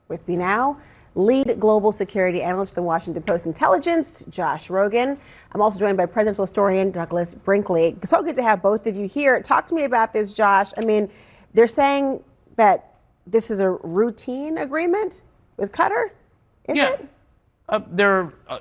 With me now, lead global security analyst for the Washington Post Intelligence, Josh Rogin. I'm also joined by presidential historian Douglas Brinkley. So good to have both of you here. Talk to me about this, Josh. I mean, they're saying that this is a routine agreement with Qatar, is it?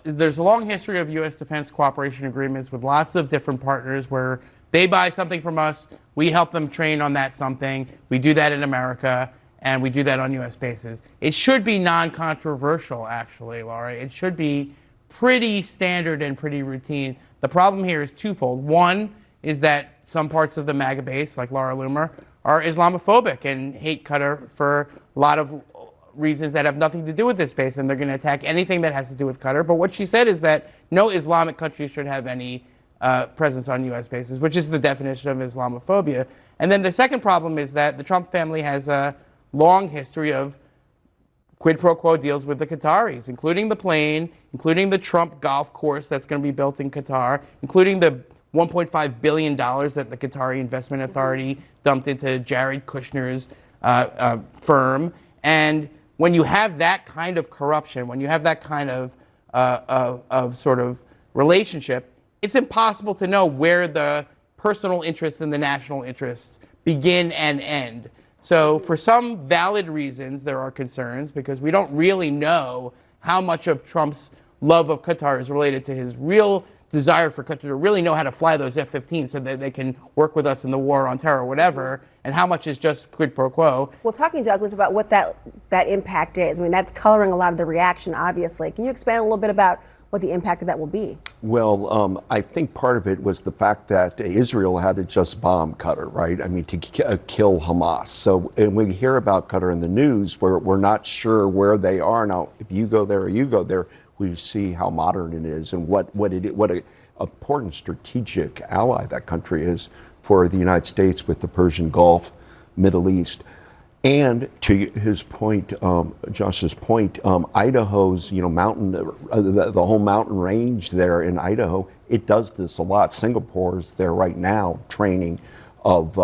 There's a long history of U.S. defense cooperation agreements with lots of different partners where they buy something from us, we help them train on that something. We do that in America, and we do that on U.S. bases. It should be non-controversial, actually, Laura. It should be pretty standard and pretty routine. The problem here is twofold. One is that some parts of the MAGA base, like Laura Loomer, are Islamophobic and hate Qatar for a lot of reasons that have nothing to do with this base, and they're going to attack anything that has to do with Qatar. But what she said is that no Islamic country should have any presence on U.S. bases, which is the definition of Islamophobia. And then the second problem is that the Trump family has a long history of quid pro quo deals with the Qataris, including the plane, including the Trump golf course that's going to be built in Qatar, including the $1.5 billion that the Qatari Investment Authority dumped into Jared Kushner's firm. And when you have that kind of corruption, when you have that kind of sort of relationship, it's impossible to know where the personal interests and the national interests begin and end. So for some valid reasons, there are concerns because we don't really know how much of Trump's love of Qatar is related to his real desire for Qatar to really know how to fly those F-15 so that they can work with us in the war on terror or whatever, and how much is just quid pro quo. Well, talking, Douglas, about what that impact is, I mean, that's coloring a lot of the reaction, obviously. Can you expand a little bit about what the impact of that will be? Well, I think part of it was the fact that Israel had to just bomb Qatar, right? I mean, to kill Hamas. So and we hear about Qatar in the news where we're not sure where they are. Now, if you go there or you go there, we see how modern it is and what an important strategic ally that country is for the United States with the Persian Gulf, Middle East. And to his point, Josh's point, Idaho's, mountain, the whole mountain range there in Idaho, it does this a lot. Singapore's there right now training of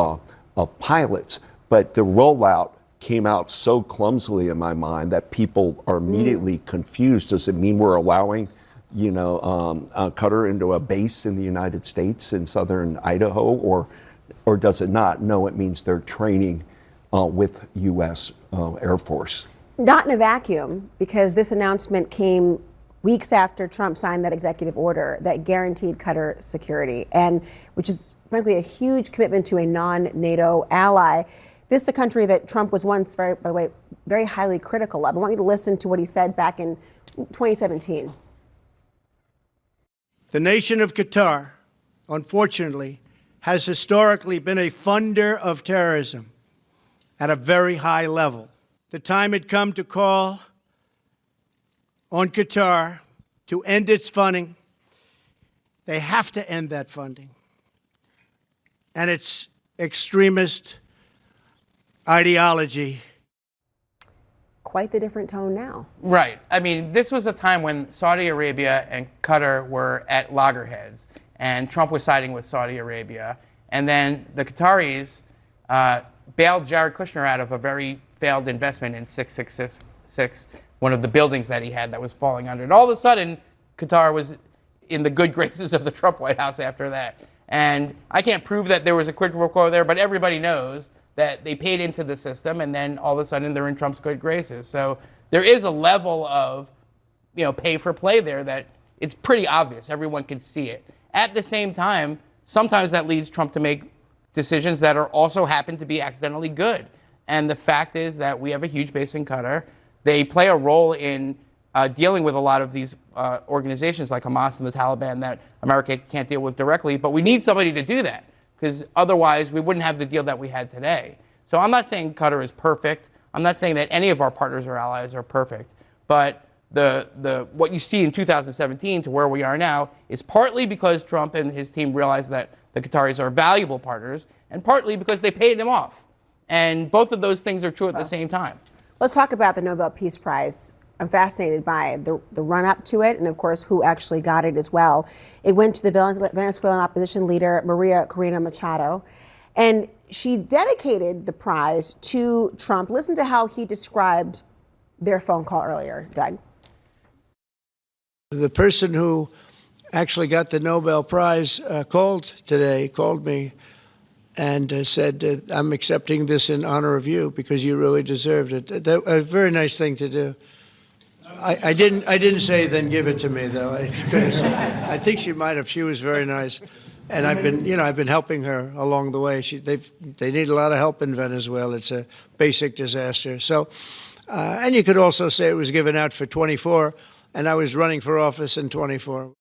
pilots, but the rollout came out so clumsily in my mind that people are immediately confused. Does it mean we're allowing, Qatar into a base in the United States in southern Idaho, or does it not? No, it means they're training with U.S. Air Force. Not in a vacuum, because this announcement came weeks after Trump signed that executive order that guaranteed Qatar security, and which is frankly a huge commitment to a non-NATO ally. This is a country that Trump was once, by the way, very highly critical of. I want you to listen to what he said back in 2017. The nation of Qatar, unfortunately, has historically been a funder of terrorism at a very high level. The time had come to call on Qatar to end its funding. They have to end that funding and its extremist ideology. Quite the different tone now. Right. I mean, this was a time when Saudi Arabia and Qatar were at loggerheads, and Trump was siding with Saudi Arabia. And then the Qataris bailed Jared Kushner out of a very failed investment in 666, one of the buildings that he had that was falling under. And all of a sudden, Qatar was in the good graces of the Trump White House after that. And I can't prove that there was a quid pro quo there, but everybody knows that they paid into the system, and then all of a sudden they're in Trump's good graces. So there is a level of, pay for play there that it's pretty obvious. Everyone can see it. At the same time, sometimes that leads Trump to make decisions that are also happen to be accidentally good. And the fact is that we have a huge base in Qatar. They play a role in dealing with a lot of these organizations like Hamas and the Taliban that America can't deal with directly, but we need somebody to do that, because otherwise we wouldn't have the deal that we had today. So I'm not saying Qatar is perfect. I'm not saying that any of our partners or allies are perfect. But what you see in 2017 to where we are now is partly because Trump and his team realized that the Qataris are valuable partners, and partly because they paid him off. And both of those things are true at the same time. Let's talk about the Nobel Peace Prize. I'm fascinated by the run-up to it, and of course, who actually got it as well. It went to the Venezuelan opposition leader, Maria Corina Machado, and she dedicated the prize to Trump. Listen to how he described their phone call earlier. Doug? The person who actually got the Nobel Prize called me and said, I'm accepting this in honor of you because you really deserved it. That a very nice thing to do. I didn't say then give it to me though. I think she might have. She was very nice, and I've been helping her along the way. They need a lot of help in Venezuela. It's a basic disaster. So, and you could also say it was given out for 24, and I was running for office in 24.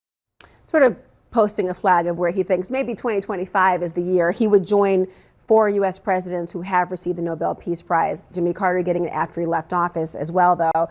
Sort of posting a flag of where he thinks maybe 2025 is the year he would join 4 U.S. presidents who have received the Nobel Peace Prize. Jimmy Carter getting it after he left office as well, though.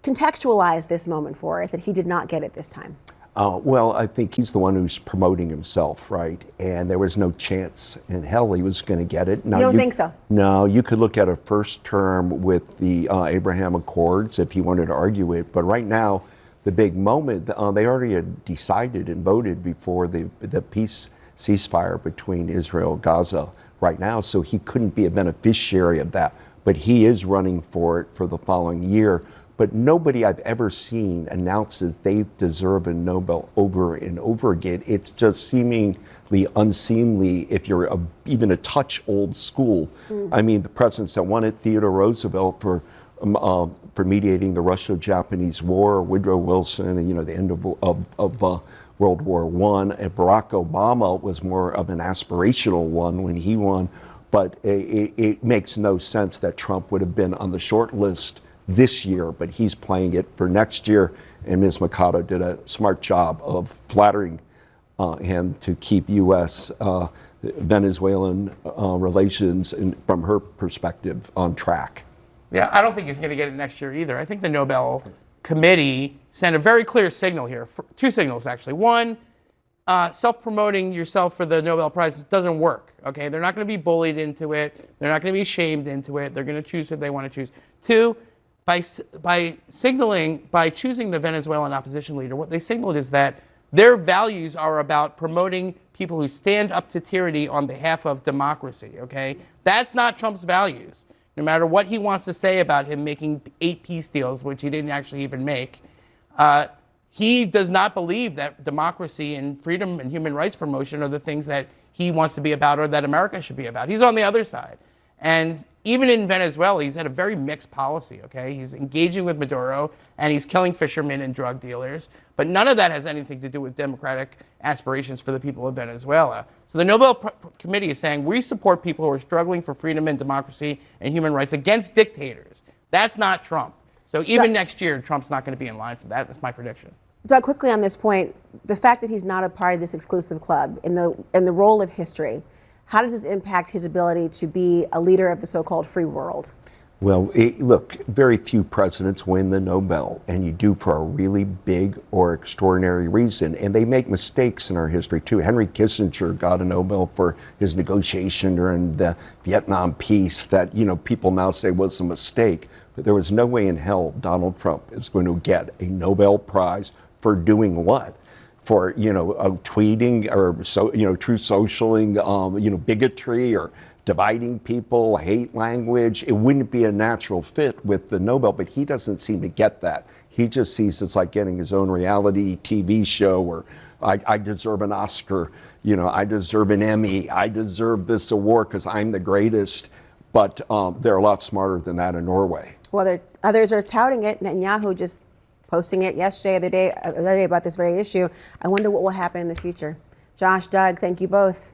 Contextualize this moment for us that he did not get it this time. Well, I think he's the one who's promoting himself, right? And there was no chance in hell he was going to get it. Now, you don't think so? No, you could look at a first term with the Abraham Accords if you wanted to argue it. But right now, the big moment, they already had decided and voted before the peace ceasefire between Israel and Gaza right now, so he couldn't be a beneficiary of that. But he is running for it for the following year. But nobody I've ever seen announces they deserve a Nobel over and over again. It's just seemingly unseemly if you're even a touch old school. I mean, the presidents that won it, Theodore Roosevelt for mediating the Russo-Japanese War, Woodrow Wilson, and the end of World War I, and Barack Obama was more of an aspirational one when he won. But it makes no sense that Trump would have been on the short list this year, but he's playing it for next year. And Ms. Mikado did a smart job of flattering him to keep U.S. Venezuelan relations, from her perspective, on track. Yeah, I don't think he's going to get it next year either. I think the Nobel Committee sent a very clear signal here. 2 signals, actually. One, self-promoting yourself for the Nobel Prize doesn't work, okay? They're not going to be bullied into it. They're not going to be shamed into it. They're going to choose who they want to choose. 2, by choosing the Venezuelan opposition leader, what they signaled is that their values are about promoting people who stand up to tyranny on behalf of democracy, okay? That's not Trump's values. No matter what he wants to say about him making 8 peace deals, which he didn't actually even make, he does not believe that democracy and freedom and human rights promotion are the things that he wants to be about or that America should be about. He's on the other side. And even in Venezuela, he's had a very mixed policy, okay? He's engaging with Maduro, and he's killing fishermen and drug dealers. But none of that has anything to do with democratic aspirations for the people of Venezuela. So the Nobel Committee is saying, we support people who are struggling for freedom and democracy and human rights against dictators. That's not Trump. So even next year, Trump's not going to be in line for that. That's my prediction. Doug, quickly on this point, the fact that he's not a part of this exclusive club in the role of history, how does this impact his ability to be a leader of the so-called free world? Well, look, very few presidents win the Nobel, and you do for a really big or extraordinary reason. And they make mistakes in our history, too. Henry Kissinger got a Nobel for his negotiation during the Vietnam peace that, people now say was a mistake. But there was no way in hell Donald Trump is going to get a Nobel Prize for doing what? For tweeting or true socialing, bigotry or dividing people, hate language. It wouldn't be a natural fit with the Nobel, but he doesn't seem to get that. He just sees it's like getting his own reality TV show, or I deserve an Oscar, I deserve an Emmy, I deserve this award because I'm the greatest. But they're a lot smarter than that in Norway. Well, others are touting it. Netanyahu just posting it yesterday, the other day about this very issue. I wonder what will happen in the future. Josh, Doug, thank you both.